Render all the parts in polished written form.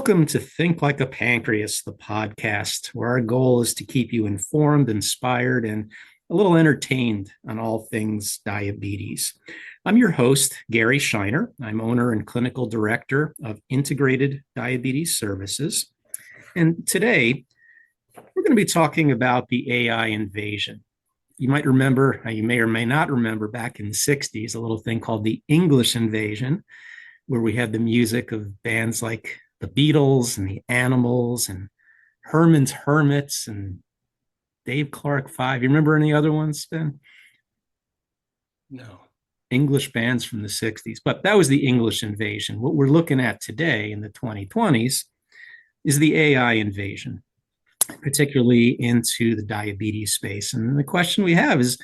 Welcome to Think Like a Pancreas, the podcast, where our goal is to keep you informed, inspired, and a little entertained on all things diabetes. I'm your host, Gary Scheiner. I'm owner and clinical director of Integrated Diabetes Services. And today, we're going to be talking about the AI invasion. You might remember, you may or may not remember, back in the 60s, a little thing called the English invasion, where we had the music of bands like the Beatles and the Animals and Herman's Hermits and Dave Clark Five. You remember any other ones, Ben? No. English bands from the 60s, but that was the English invasion. What we're looking at today in the 2020s is the AI invasion, particularly into the diabetes space. And the question we have is,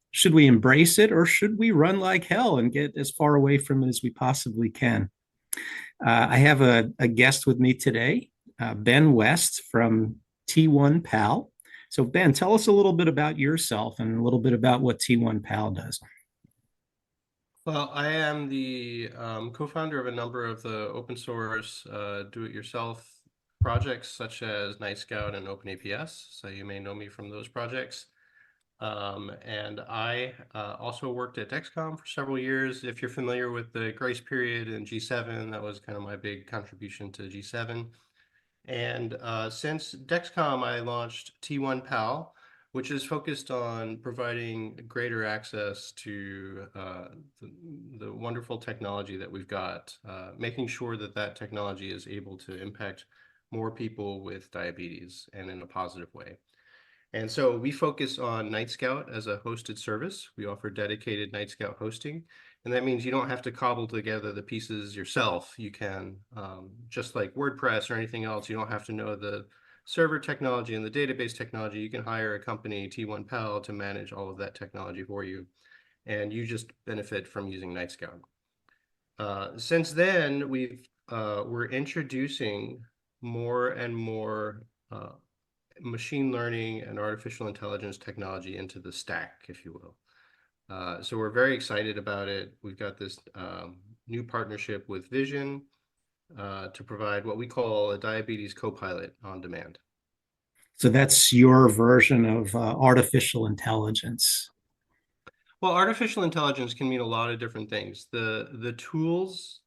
should we embrace it or should we run like hell and get as far away from it as we possibly can? I have a guest with me today, Ben West from T1 Pal. So Ben, tell us a little bit about yourself and a little bit about what T1 Pal does. Well, I am the co-founder of a number of the open source do-it-yourself projects such as Night Scout and OpenAPS. So you may know me from those projects. And I also worked at Dexcom for several years. If you're familiar with the grace period in G7, that was kind of my big contribution to G7. And since Dexcom, I launched T1 Pal, which is focused on providing greater access to the wonderful technology that we've got, making sure that that technology is able to impact more people with diabetes and in a positive way. And so we focus on Night Scout as a hosted service. We offer dedicated Night Scout hosting. And that means you don't have to cobble together the pieces yourself. You can, just like WordPress or anything else, you don't have to know the server technology and the database technology. You can hire a company, T1 Pal, to manage all of that technology for you. And you just benefit from using Night Scout. Since then, we're introducing more and more machine learning and artificial intelligence technology into the stack, if you will. So we're very excited about it. We've got this new partnership with Vision to provide what we call a diabetes co-pilot on demand. So that's your version of artificial intelligence. Well, artificial intelligence can mean a lot of different things. The tools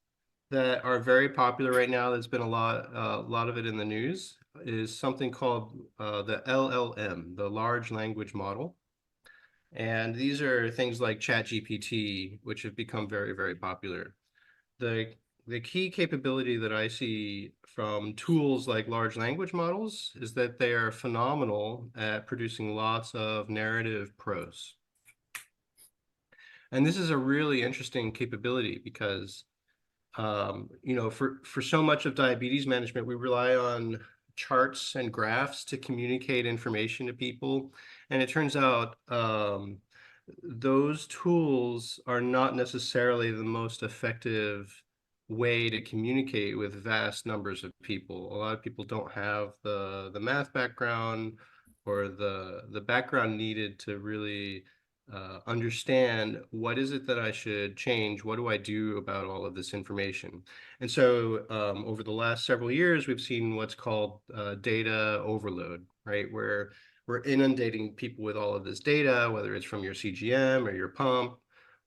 that are very popular right now, there's been a lot of it in the news, is something called the LLM, the large language model. And these are things like ChatGPT, which have become very, very popular. The key capability that I see from tools like large language models is that they are phenomenal at producing lots of narrative prose. And this is a really interesting capability because for so much of diabetes management, we rely on charts and graphs to communicate information to people. And it turns out those tools are not necessarily the most effective way to communicate with vast numbers of people. A lot of people don't have the math background or the background needed to really understand what is it that I should change? What do I do about all of this information? And so over the last several years, we've seen what's called data overload, right? Where we're inundating people with all of this data, whether it's from your CGM or your pump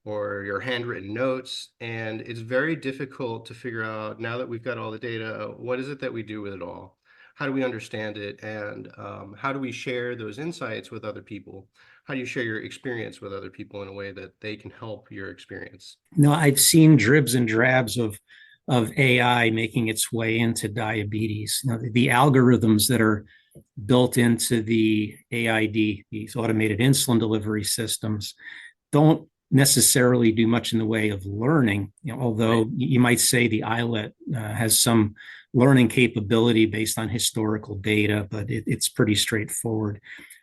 or your handwritten notes. And it's very difficult to figure out, now that we've got all the data, what is it that we do with it all? How do we understand it? And how do we share those insights with other people? How do you share your experience with other people in a way that they can help your experience? No, I've seen dribs and drabs of AI making its way into diabetes. Now, the algorithms that are built into the AID, these automated insulin delivery systems, don't necessarily do much in the way of learning. Although right, you might say the iLet has some learning capability based on historical data, but it's pretty straightforward.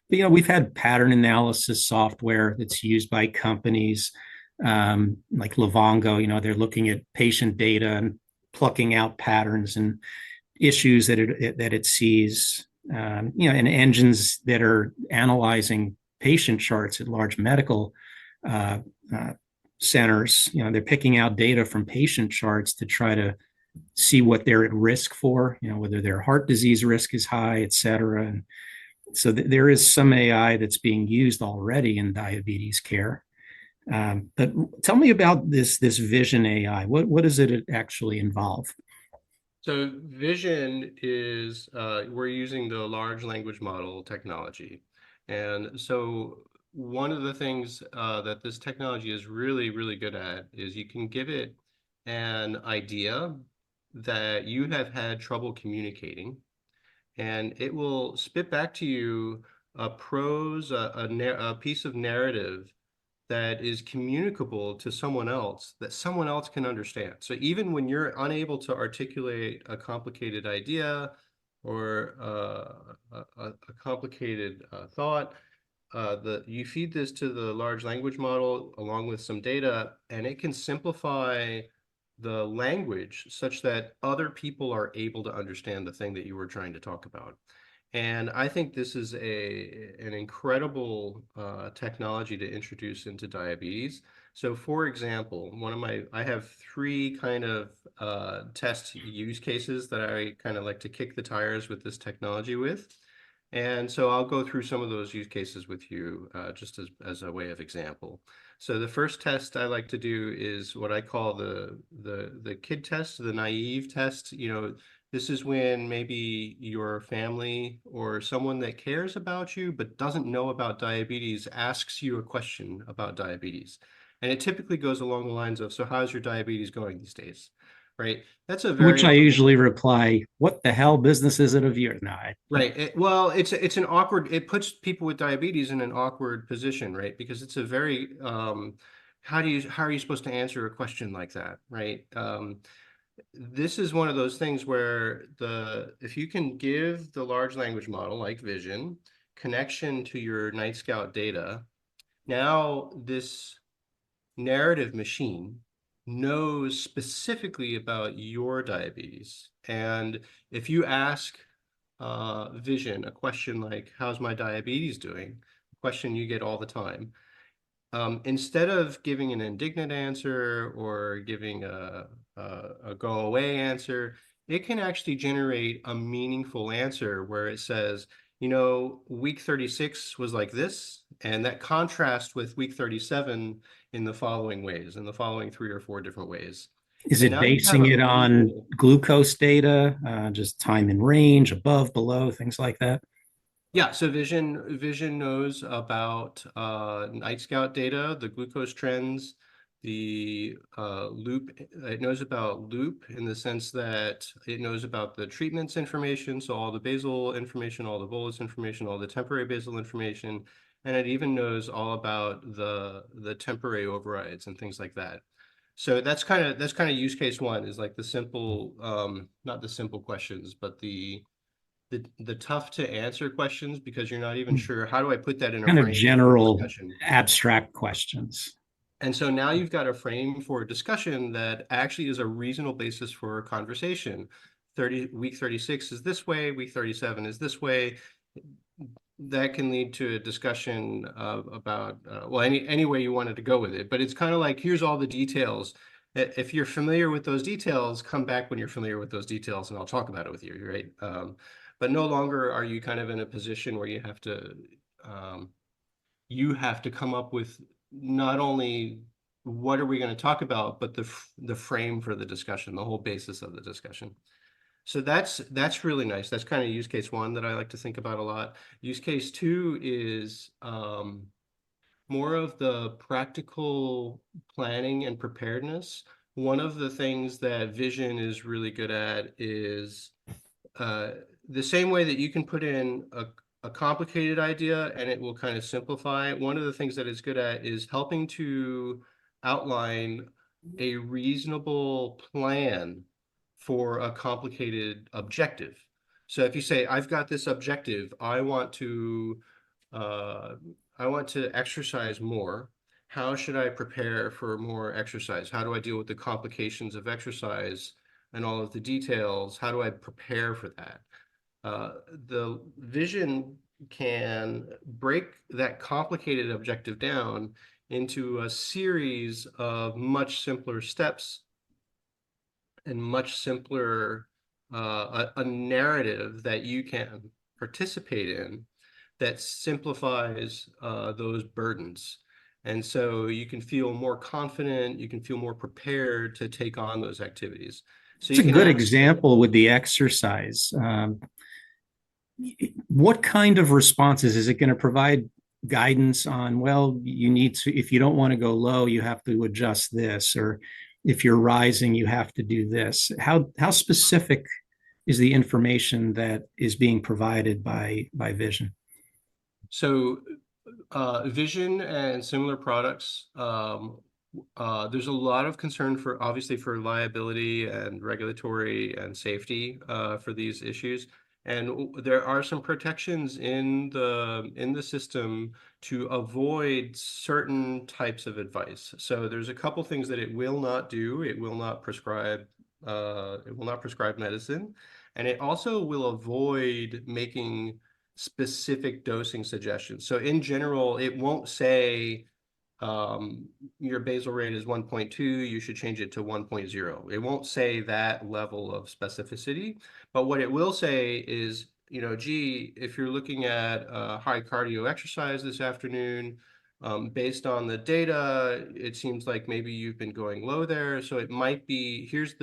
But, we've had pattern analysis software that's used by companies like Livongo. They're looking at patient data and plucking out patterns and issues that it sees. And engines that are analyzing patient charts at large medical centers. They're picking out data from patient charts to try to see what they're at risk for, whether their heart disease risk is high, et cetera. And so there is some AI that's being used already in diabetes care. But tell me about this Vision AI. What does it actually involve? So vision is, we're using the large language model technology. And so one of the things that this technology is really, really good at is you can give it an idea that you have had trouble communicating, and it will spit back to you a prose, a piece of narrative that is communicable to someone else, that someone else can understand. So even when you're unable to articulate a complicated idea or a complicated thought, you feed this to the large language model along with some data, and it can simplify the language such that other people are able to understand the thing that you were trying to talk about. And I think this is an incredible technology to introduce into diabetes. So for example, I have three kind of test use cases that I kind of like to kick the tires with this technology with. And so I'll go through some of those use cases with you just as a way of example. So the first test I like to do is what I call the kid test, the naive test. This is when maybe your family or someone that cares about you but doesn't know about diabetes asks you a question about diabetes. And it typically goes along the lines of, so how's your diabetes going these days? Right? That's a To which very I usually reply, "What the hell business is it of yours?" No, Right. Well, it's an awkward, it puts people with diabetes in an awkward position, right? Because it's a very, how are you supposed to answer a question like that, right? This is one of those things where if you can give the large language model like Vision connection to your Night Scout data, now this narrative machine knows specifically about your diabetes. And if you ask Vision a question like, how's my diabetes doing? A question you get all the time. Instead of giving an indignant answer or giving a go away answer, it can actually generate a meaningful answer where it says, week 36 was like this, and that contrasts with week 37 in the following ways, in the following 3 or 4 different ways. is And it now you have basing a it on visual. glucose data, just time in range, above, below, things like that? Yeah, so Vision knows about Night Scout data, the glucose trends, the loop. It knows about loop in the sense that it knows about the treatments information, so all the basal information, all the bolus information, all the temporary basal information, and it even knows all about the temporary overrides and things like that. So that's kind of use case one, is like the simple, not the simple questions, but the tough to answer questions, because you're not even sure, how do I put that in a Kind of frame for a general discussion? abstract questions. And so now you've got a frame for a discussion that actually is a reasonable basis for a conversation. Week 36 is this way, week 37 is this way. That can lead to a discussion about, well, any way you wanted to go with it. But it's kind of like, here's all the details. If you're familiar with those details, come back when you're familiar with those details and I'll talk about it with you, right? But no longer are you kind of in a position where um, you have to come up with not only what are we going to talk about, but the frame for the discussion, the whole basis of the discussion. So that's really nice. That's kind of use case one that I like to think about a lot. Use case two is more of the practical planning and preparedness. One of the things that Vision is really good at is uh, the same way that you can put in a complicated idea and it will kind of simplify. One of the things that it's good at is helping to outline a reasonable plan for a complicated objective. So if you say, I've got this objective, uh, I want to exercise more. How should I prepare for more exercise? How do I deal with the complications of exercise and all of the details? How do I prepare for that? The Vision can break that complicated objective down into a series of much simpler steps and much simpler a narrative that you can participate in that simplifies those burdens. And so you can feel more confident, you can feel more prepared to take on those activities. So It's you a can good actually, example with the exercise. What kind of responses is it going to provide guidance on? Well, you need to, if you don't want to go low, you have to adjust this, or if you're rising, you have to do this. How specific is the information that is being provided by Vision? so Vision and similar products, there's a lot of concern for obviously for liability and regulatory and safety for these issues. And there are some protections in the system to avoid certain types of advice. So there's a couple things that it will not do. It will not prescribe medicine, and it also will avoid making specific dosing suggestions. So in general, it won't say your basal rate is 1.2, you should change it to 1.0. It won't say that level of specificity, but what it will say is, gee, if you're looking at high cardio exercise this afternoon, based on the data, it seems like maybe you've been going low there. So it might be, here's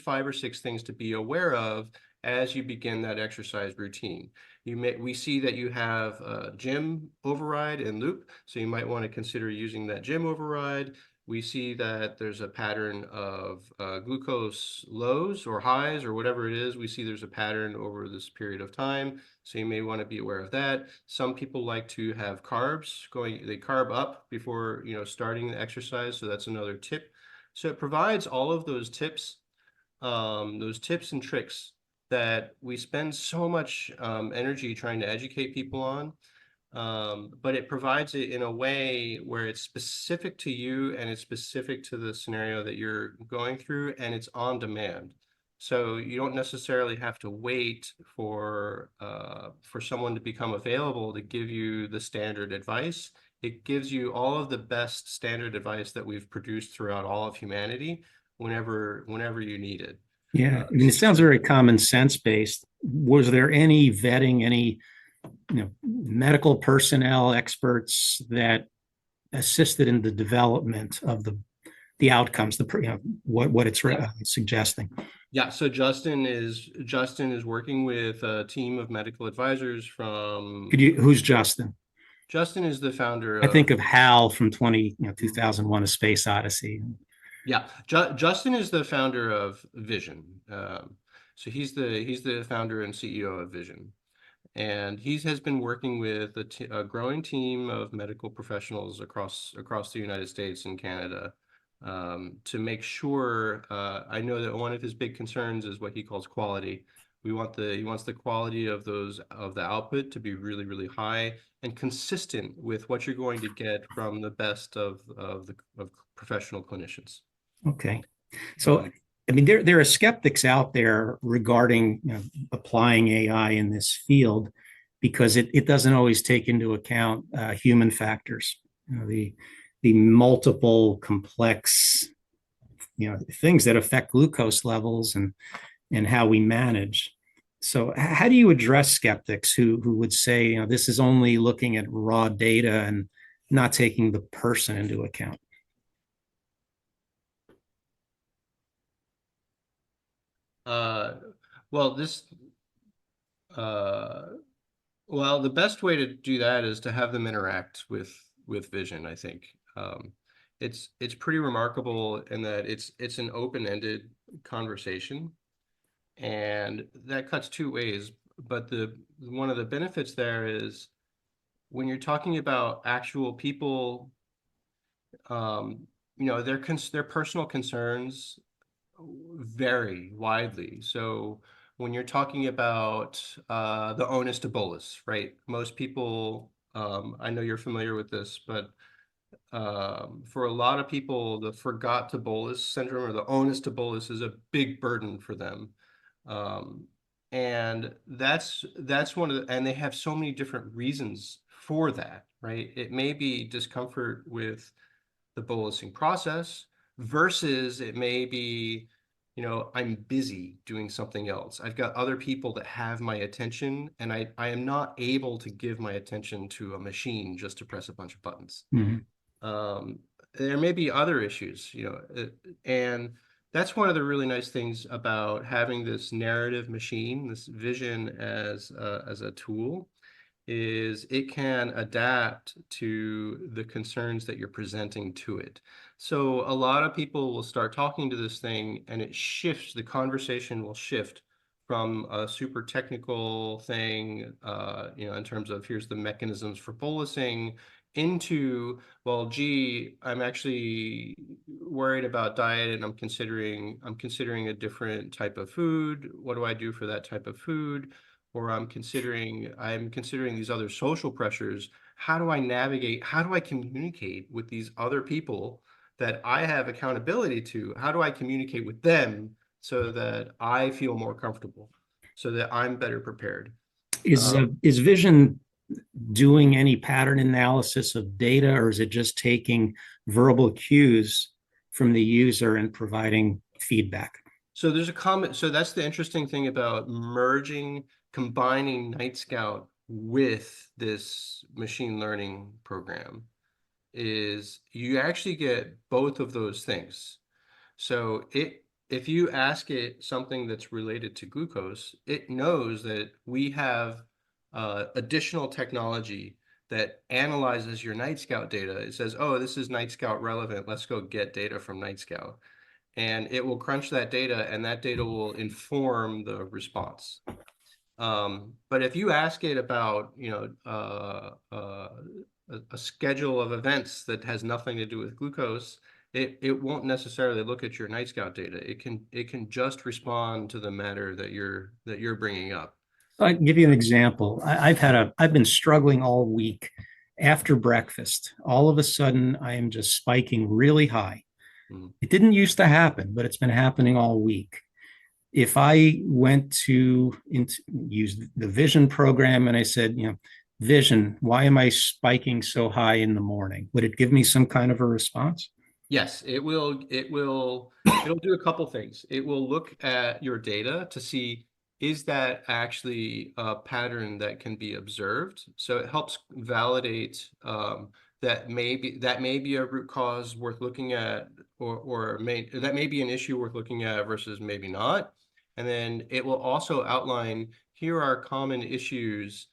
5 or 6 things to be aware of as you begin that exercise routine. We see that you have a gym override and loop, so you might want to consider using that gym override. We see that there's a pattern of glucose lows or highs or whatever it is. We see there's a pattern over this period of time, so you may want to be aware of that. Some people like to have carbs they carb up before starting the exercise, so that's another tip. So it provides all of those tips and tricks that we spend so much energy trying to educate people on, but it provides it in a way where it's specific to you and it's specific to the scenario that you're going through, and it's on demand. So you don't necessarily have to wait for someone to become available to give you the standard advice. It gives you all of the best standard advice that we've produced throughout all of humanity whenever you need it. Yeah, I mean, it sounds very common sense based. Was there any vetting, any medical personnel experts that assisted in the development of the outcomes, what it's suggesting? Yeah, so Justin is working with a team of medical advisors from. Who's Justin? Justin is the founder I think of. of Hal from 2001: A Space Odyssey. Yeah, Justin is the founder of Vision. So he's the founder and CEO of Vision, and he has been working with a growing team of medical professionals across the United States and Canada, to make sure. I know that one of his big concerns is what he calls quality. He wants the quality of the output to be really, really high and consistent with what you're going to get from the best of professional clinicians. Okay. So, I mean, there are skeptics out there regarding applying AI in this field because it doesn't always take into account human factors, the multiple complex things that affect glucose levels and how we manage. So, how do you address skeptics who would say this is only looking at raw data and not taking the person into account? Well, uh, well, the best way to do that is to have them interact with Vision, I think. It's pretty remarkable in that it's an open-ended conversation, and that cuts 2 ways. But one of the benefits there is when you're talking about actual people, their personal concerns vary widely. So when you're talking about the onus to bolus, right? Most people, I know you're familiar with this, but for a lot of people, the forgot to bolus syndrome or the onus to bolus is a big burden for them. And that's one of and they have so many different reasons for that, right? It may be discomfort with the bolusing process versus it may be I'm busy doing something else. I've got other people that have my attention, and I am not able to give my attention to a machine just to press a bunch of buttons. Mhm. Um, there may be other issues, and that's one of the really nice things about having this narrative machine, this vision as a tool, is it can adapt to the concerns that you're presenting to it. So a lot of people will start talking to this thing and it shifts, the conversation will shift from a super technical thing, in terms of here's the mechanisms for bolusing into, well, gee, I'm actually worried about diet and I'm considering a different type of food. What do I do for that type of food? Or I'm considering these other social pressures. How do I navigate? How do I communicate with these other people that I have accountability to? How do I communicate with them so that I feel more comfortable, so that I'm better prepared? Is vision doing any pattern analysis of data, or is it just taking verbal cues from the user and providing feedback? So there's a comment. So that's the interesting thing about combining Night Scout with this machine learning program is you actually get both of those things. So if you ask it something that's related to glucose, it knows that we have additional technology that analyzes your Night Scout data. It says, oh, this is Night Scout relevant. Let's go get data from Night Scout. And it will crunch that data, and that data will inform the response. But if you ask it about, a schedule of events that has nothing to do with glucose, it won't necessarily look at your Night Scout data. It can just respond to the matter that you're bringing up. I'll give you an example. I've been struggling all week. After breakfast, all of a sudden, I am just spiking really high. Mhm. It didn't used to happen, but it's been happening all week. If I went to use the vision program and I said, vision, why am I spiking so high in the morning? Would it give me some kind of a response? Yes, it'll do a couple things. It will look at your data to see, is that actually a pattern that can be observed? So it helps validate that may be a root cause worth looking at, or that may be an issue worth looking at versus maybe not. And then it will also outline, here are common issues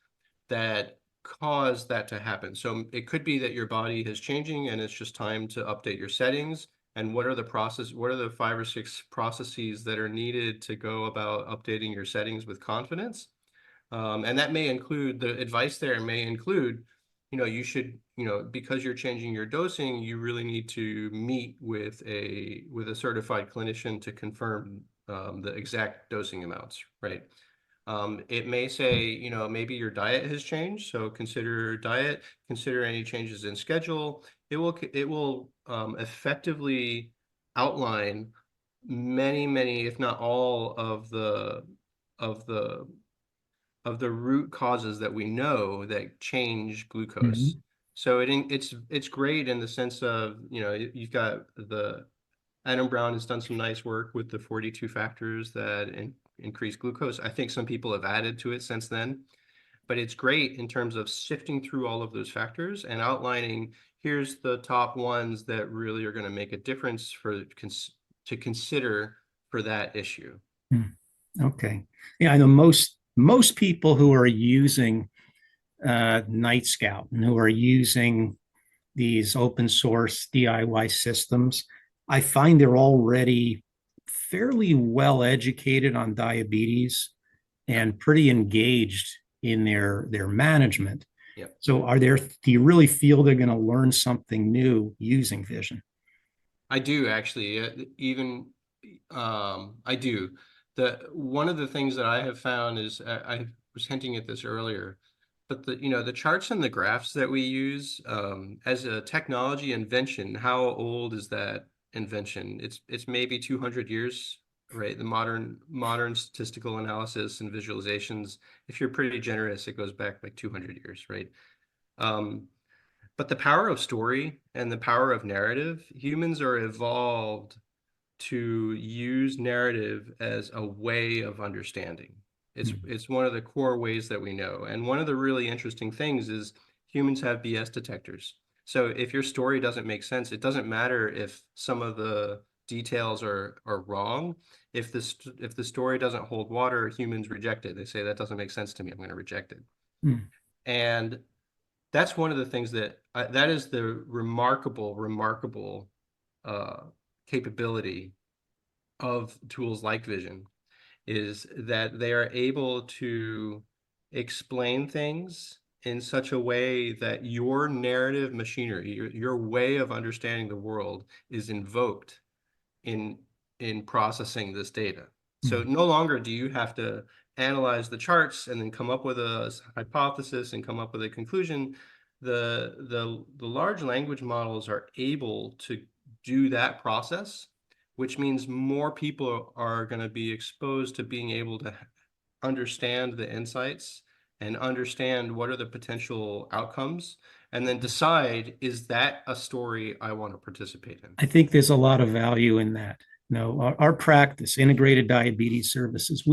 that cause that to happen. So it could be that your body is changing and it's just time to update your settings. And what are the 5 or 6 processes that are needed to go about updating your settings with confidence? And that may include, the advice there may include, you should, because you're changing your dosing, you really need to meet with a certified clinician to confirm the exact dosing amounts, right? It may say, maybe your diet has changed, so consider diet, consider any changes in schedule. It will effectively outline many, many, if not all of the of the root causes that we know that change glucose. Mhm. So it's great in the sense of, you've got the Adam Brown has done some nice work with the 42 factors that increase glucose. I think some people have added to it since then, but it's great in terms of sifting through all of those factors and outlining, here's the top ones that really are going to make a difference to consider for that issue. Hmm. Okay. Yeah, I know most people who are using Night Scout and who are using these open source DIY systems, I find they're already fairly well educated on diabetes Yep. and pretty engaged in their management. Yep. So do you really feel they're going to learn something new using vision? I do actually, even I do. The One of the things that I have found is, I was hinting at this earlier, but the charts and the graphs that we use, as a technology invention, how old is that invention? It's maybe 200 years, right? The modern statistical analysis and visualizations, if you're pretty generous, it goes back like 200 years, right? Um, but the power of story and the power of narrative, humans are evolved to use narrative as a way of understanding. Mhm. It's one of the core ways that we know. And one of the really interesting things is humans have BS detectors. So if your story doesn't make sense, it doesn't matter if some of the details are wrong. If the story doesn't hold water, humans reject it. They say that doesn't make sense to me. I'm going to reject it. Mhm. And that's one of the things that that is the remarkable uh, capability of tools like Vision, is that they are able to explain things in such a way that your narrative machinery, your way of understanding the world is invoked in processing this data. So Mhm. no longer do you have to analyze the charts and then come up with a hypothesis and come up with a conclusion. The large language models are able to do that process, which means more people are going to be exposed to being able to understand the insights and understand what are the potential outcomes, and then decide, is that a story I want to participate in? I think there's a lot of value in that. Our practice, integrated diabetes services,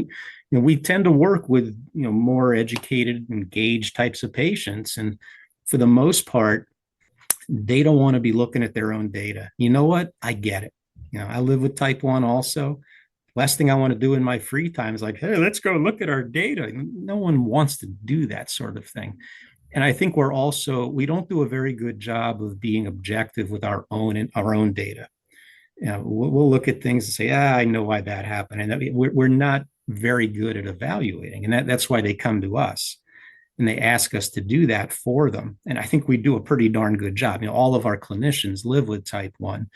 we tend to work with more educated, engaged types of patients, and for the most part, they don't want to be looking at their own data. You know what? I get it. I live with type 1 also. Last thing I want to do in my free time is like, hey, let's go look at our data. No one wants to do that sort of thing. And I think we don't do a very good job of being objective with our own data. We'll look at things and say, I know why that happened. And we're not very good at evaluating. And that's why they come to us and they ask us to do that for them. And I think we do a pretty darn good job. All of our clinicians live with type 1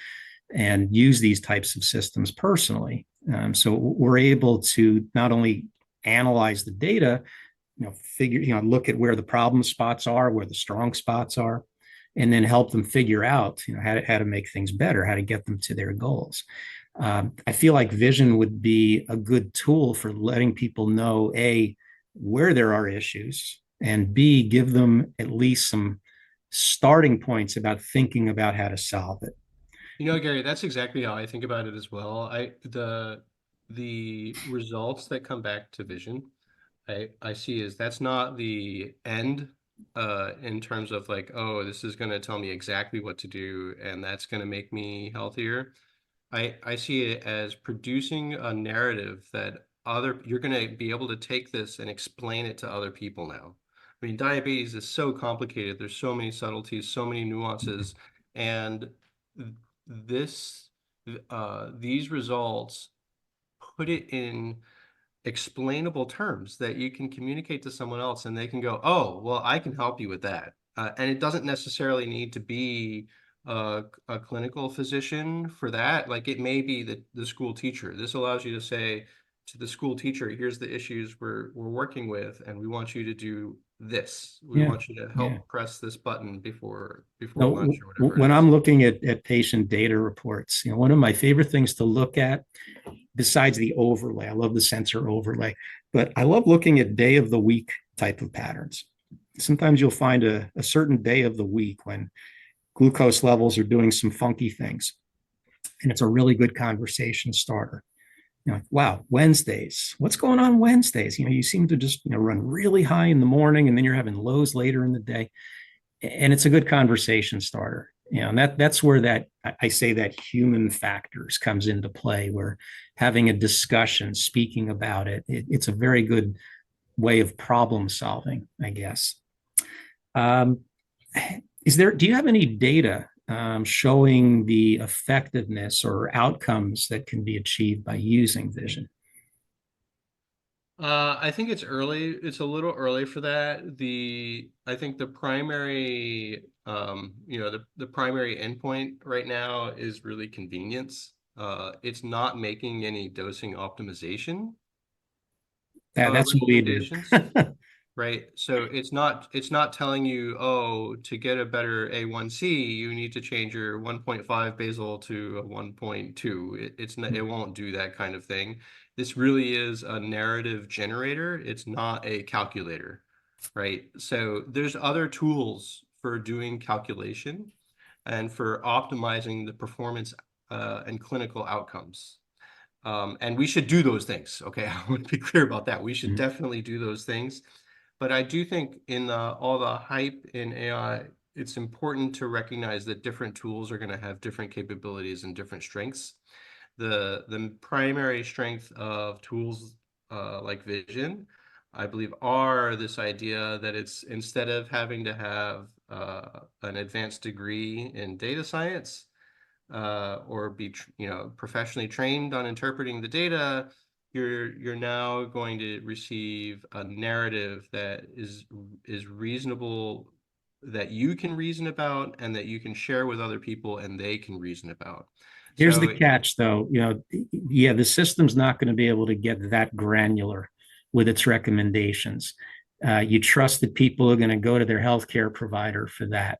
and use these types of systems personally. So we're able to not only analyze the data, look at where the problem spots are, where the strong spots are, and then help them figure out, how to make things better, how to get them to their goals. I feel like Vision would be a good tool for letting people know, A, where there are issues, and B, give them at least some starting points about thinking about how to solve it. Gary, that's exactly how I think about it as well. The results that come back to Vision, I see is that's not the end in terms of like, oh, this is going to tell me exactly what to do and that's going to make me healthier. I see it as producing a narrative that you're going to be able to take this and explain it to other people now. I mean, diabetes is so complicated. There's so many subtleties, so many nuances, and this these results put it in explainable terms that you can communicate to someone else and they can go, oh, well, I can help you with that. And it doesn't necessarily need to be a clinical physician for that. Like it may be the school teacher. This allows you to say to the school teacher, here's the issues we're working with, and we want you to do this. We Yeah. want you to Yeah. help press this button before No, lunch or whatever it when is. I'm looking at patient data reports, one of my favorite things to look at, besides the overlay, I love the sensor overlay, but I love looking at day of the week type of patterns. Sometimes you'll find a certain day of the week when glucose levels are doing some funky things, and it's a really good conversation starter. Like, wow, Wednesdays, what's going on Wednesdays? You seem to just run really high in the morning, and then you're having lows later in the day, and it's a good conversation starter. And that's where that I say that human factors comes into play, where having a discussion, speaking about it's a very good way of problem solving, I guess. um, do you have any data showing the effectiveness or outcomes that can be achieved by using Vision? I think it's early. It's a little early for that. I think the primary, the primary endpoint right now is really convenience. It's not making any dosing optimization That's what we do. recommendations, right? So it's not telling you, oh, to get a better A1C, you need to change your 1.5 basal to a 1.2. It's not, it won't do that kind of thing. This really is a narrative generator. It's not a calculator, right? So there's other tools for doing calculation and for optimizing the performance and clinical outcomes. And we should do those things. Okay, I want to be clear about that. We should definitely do those things. But I do think in all the hype in AI, it's important to recognize that different tools are going to have different capabilities and different strengths. The primary strength of tools like Vision, I believe, are this idea that it's instead of having to have an advanced degree in data science, or be professionally trained on interpreting the data, you're now going to receive a narrative that is reasonable, that you can reason about and that you can share with other people and they can reason about. Here's the So catch, though. Yeah, the system's not going to be able to get that granular with its recommendations. You trust that people are going to go to their healthcare provider for that.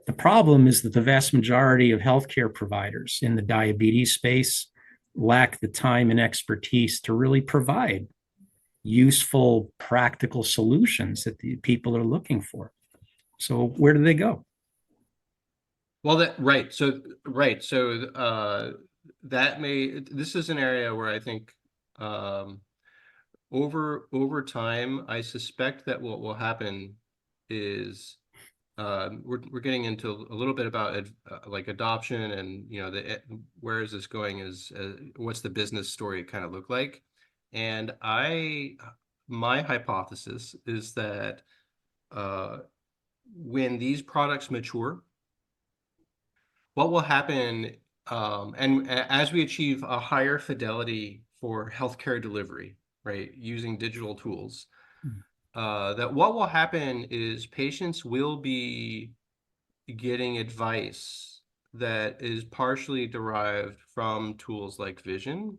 The problem is that the vast majority of healthcare providers in the diabetes space lack the time and expertise to really provide useful, practical solutions that the people are looking for. So where do they go? well, this is an area where I think over time, I suspect that what will happen is we're getting into a little bit about like adoption and where is this going, is what's the business story kind of look like. And my hypothesis is that when these products mature, what will happen, and as we achieve a higher fidelity for healthcare delivery, right, using digital tools, that what will happen is patients will be getting advice that is partially derived from tools like Vision,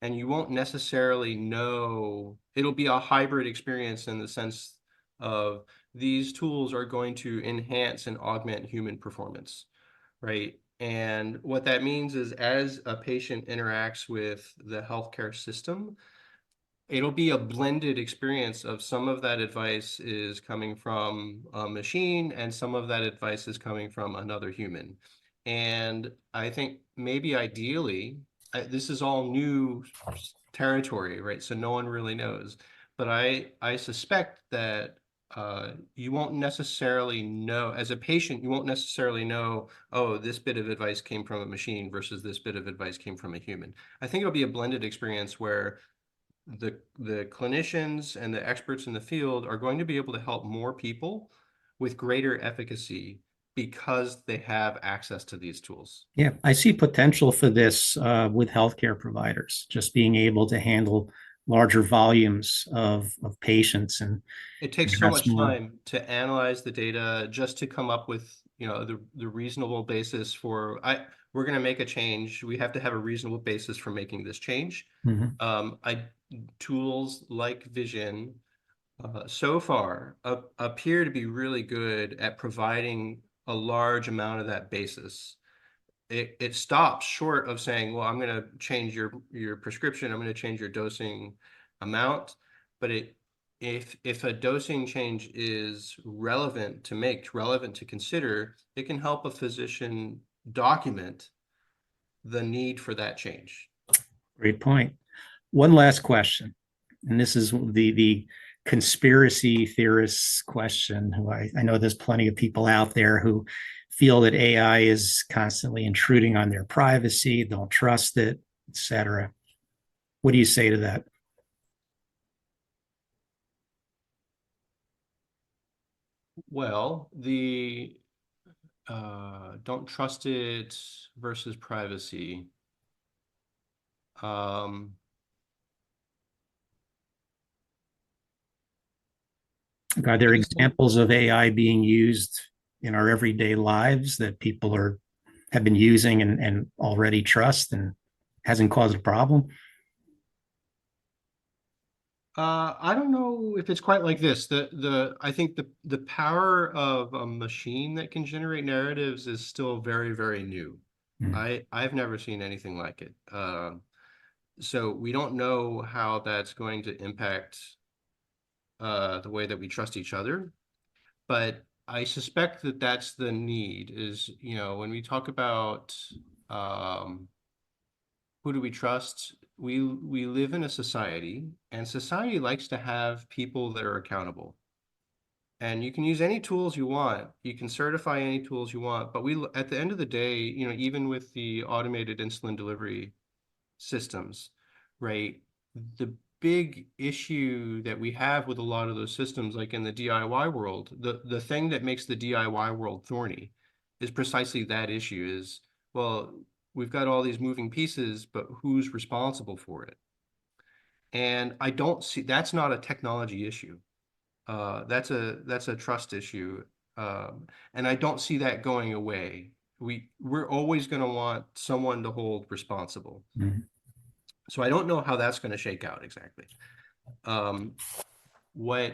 and you won't necessarily know. It'll be a hybrid experience in the sense of these tools are going to enhance and augment human performance, right? And what that means is as a patient interacts with the healthcare system, it'll be a blended experience of some of that advice is coming from a machine and some of that advice is coming from another human. And I think maybe ideally, this is all new territory, right? So no one really knows. But I suspect that you won't necessarily know, as a patient, you won't necessarily know, oh, this bit of advice came from a machine versus this bit of advice came from a human. I think it'll be a blended experience where the clinicians and the experts in the field are going to be able to help more people with greater efficacy because they have access to these tools. Yeah, I see potential for this with healthcare providers, just being able to handle larger volumes of patients and It takes so address much more. time to analyze the data just to come up with, the reasonable basis for, we're going to make a change. We have to have a reasonable basis for making this change. Tools like Vision so far appear to be really good at providing a large amount of that basis. It stops short of saying, well, I'm going to change your prescription, I'm going to change your dosing amount. But if a dosing change is relevant to consider, it can help a physician document the need for that change. Great point. One last question, and this is the conspiracy theorists question. Who I know there's plenty of people out there who feel that AI is constantly intruding on their privacy, don't trust it, etc. What do you say to that? Well, the don't trust it versus privacy. Are there examples of AI being used in our everyday lives that people have been using and already trust and hasn't caused a problem? I don't know if it's quite like this. I think the power of a machine that can generate narratives is still very, very new. I've never seen anything like it. So we don't know how that's going to impact the way that we trust each other. But I suspect that that's the need is, when we talk about Um, who do we trust? We live in a society, and society likes to have people that are accountable. And you can use any tools you want. You can certify any tools you want. But at the end of the day, even with the automated insulin delivery systems, right? The big issue that we have with a lot of those systems, like in the DIY world, the thing that makes the DIY world thorny is precisely that issue is, well, we've got all these moving pieces, but who's responsible for it? And I don't see, that's not a technology issue. That's a trust issue. And I don't see that going away. We're always going to want someone to hold responsible. Mhm. So I don't know how that's going to shake out exactly. What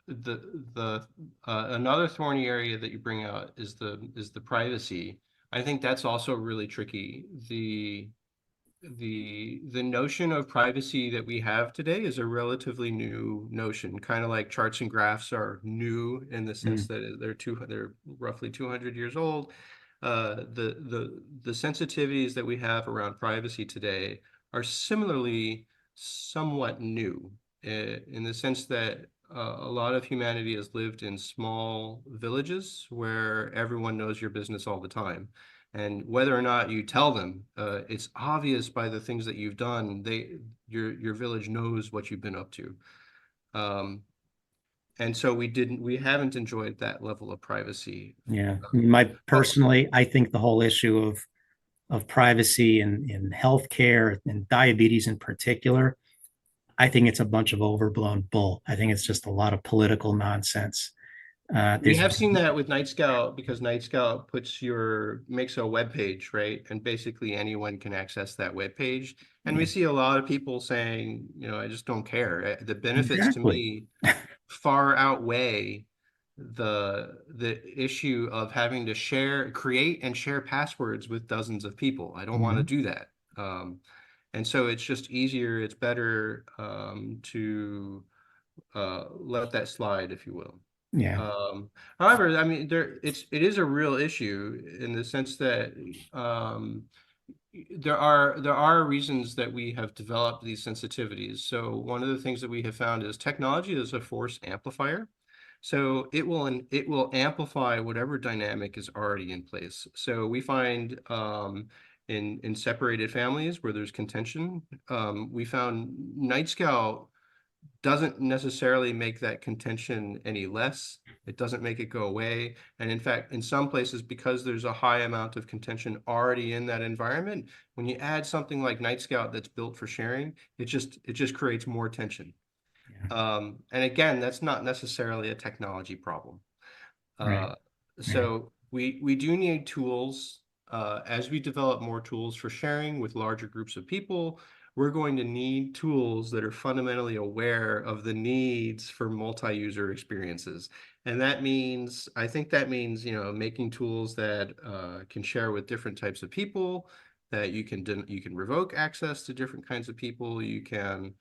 the another thorny area that you bring out is the privacy. I think that's also really tricky. The notion of privacy that we have today is a relatively new notion, kind of like charts and graphs are new in the sense that they're roughly 200 years old. The sensitivities that we have around privacy today are similarly somewhat new in the sense that a lot of humanity has lived in small villages where everyone knows your business all the time. And whether or not you tell them, it's obvious by the things that you've done, your village knows what you've been up to. And so we haven't enjoyed that level of privacy. Yeah. Oh, Personally, I think the whole issue of privacy in healthcare and diabetes in particular, I think it's a bunch of overblown bull. I think it's just a lot of political nonsense. we There's have seen that with Night Scout because Night Scout makes a web page, right? And basically anyone can access that web page. And we Yeah, see a lot of people saying, I just don't care. The benefits to exactly. me far outweigh the issue of having to create and share passwords with dozens of people. I don't want to Mhm. do that. And so it's just easier, it's better to let that slide, if you will. Yeah. Um, However, I mean, it is a real issue in the sense that there are reasons that we have developed these sensitivities. So one of the things that we have found is technology is a force amplifier. So it will amplify whatever dynamic is already in place. So we find in separated families where there's contention, we found Night Scout doesn't necessarily make that contention any less. It doesn't make it go away. And in fact, in some places, because there's a high amount of contention already in that environment, when you add something like Night Scout that's built for sharing, it just creates more tension. Yeah. And again, that's not necessarily a technology problem. Right. Uh, Right. so we do need tools. As we develop more tools for sharing with larger groups of people, we're going to need tools that are fundamentally aware of the needs for multi-user experiences. And I think that means, making tools that can share with different types of people, that you can revoke access to different kinds of people. You can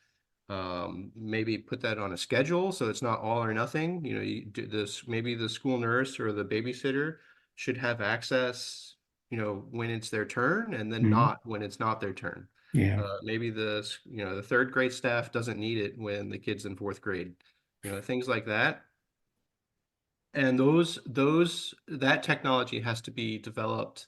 maybe put that on a schedule so it's not all or nothing. You do this, maybe the school nurse or the babysitter should have access, when it's their turn, and then Mhm. not when it's not their turn. Yeah. Maybe the third grade staff doesn't need it when the kid's in fourth grade, things like that. And that technology has to be developed.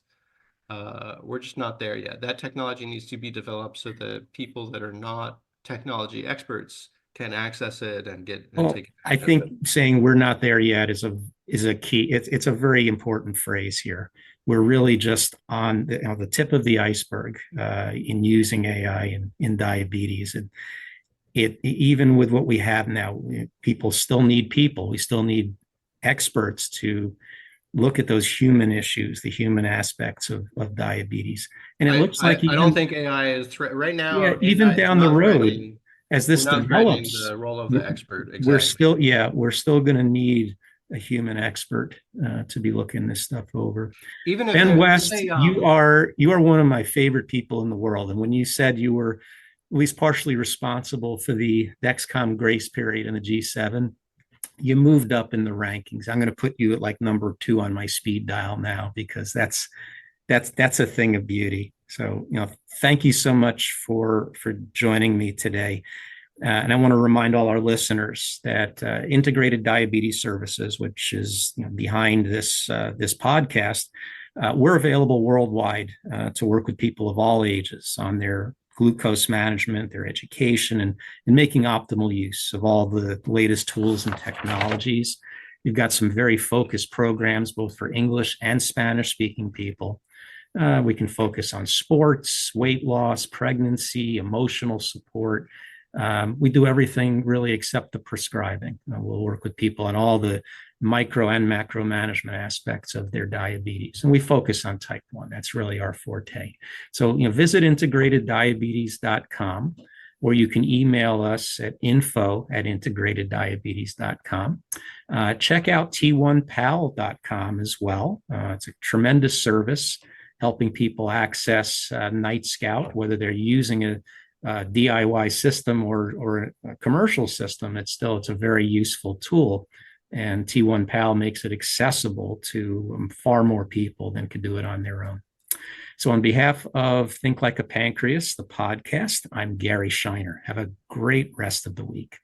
We're just not there yet. That technology needs to be developed so that people that are not technology experts can access it and Well, take I advantage of it. think saying we're not there yet is a key. It's a very important phrase here. We're really just on the tip of the iceberg in using AI in diabetes. And even with what we have now, people still need people. We still need experts to look at those human issues, the human aspects of diabetes. And it looks like I don't think AI is right yeah, now. even AI is down the not road, threatening. as We're this not threatening develops, the role of the expert. we're Exactly. still, yeah, we're still going to need a human expert to be looking this stuff over. Even if Ben let's West, say you are one of my favorite people in the world. And when you said you were at least partially responsible for the Dexcom grace period in the G7, you moved up in the rankings. I'm going to put you at like number 2 on my speed dial now because that's that's a thing of beauty. So, thank you so much for joining me today. And I want to remind all our listeners that Integrated Diabetes Services, which is behind this podcast, we're available worldwide to work with people of all ages on their glucose management, their education, and making optimal use of all the latest tools and technologies. We've got some very focused programs, both for English and Spanish-speaking people. We can focus on sports, weight loss, pregnancy, emotional support. We do everything really except the prescribing. We'll work with people on all the micro and macro management aspects of their diabetes. And we focus on type 1. That's really our forte. So, visit integrateddiabetes.com, or you can email us at info@integrateddiabetes.com. Check out t1pal.com as well. It's a tremendous service helping people access Night Scout, whether they're using a DIY system or a commercial system. It's a very useful tool, and T1 Pal makes it accessible to far more people than could do it on their own. So on behalf of Think Like a Pancreas, the podcast, I'm Gary Scheiner. Have a great rest of the week.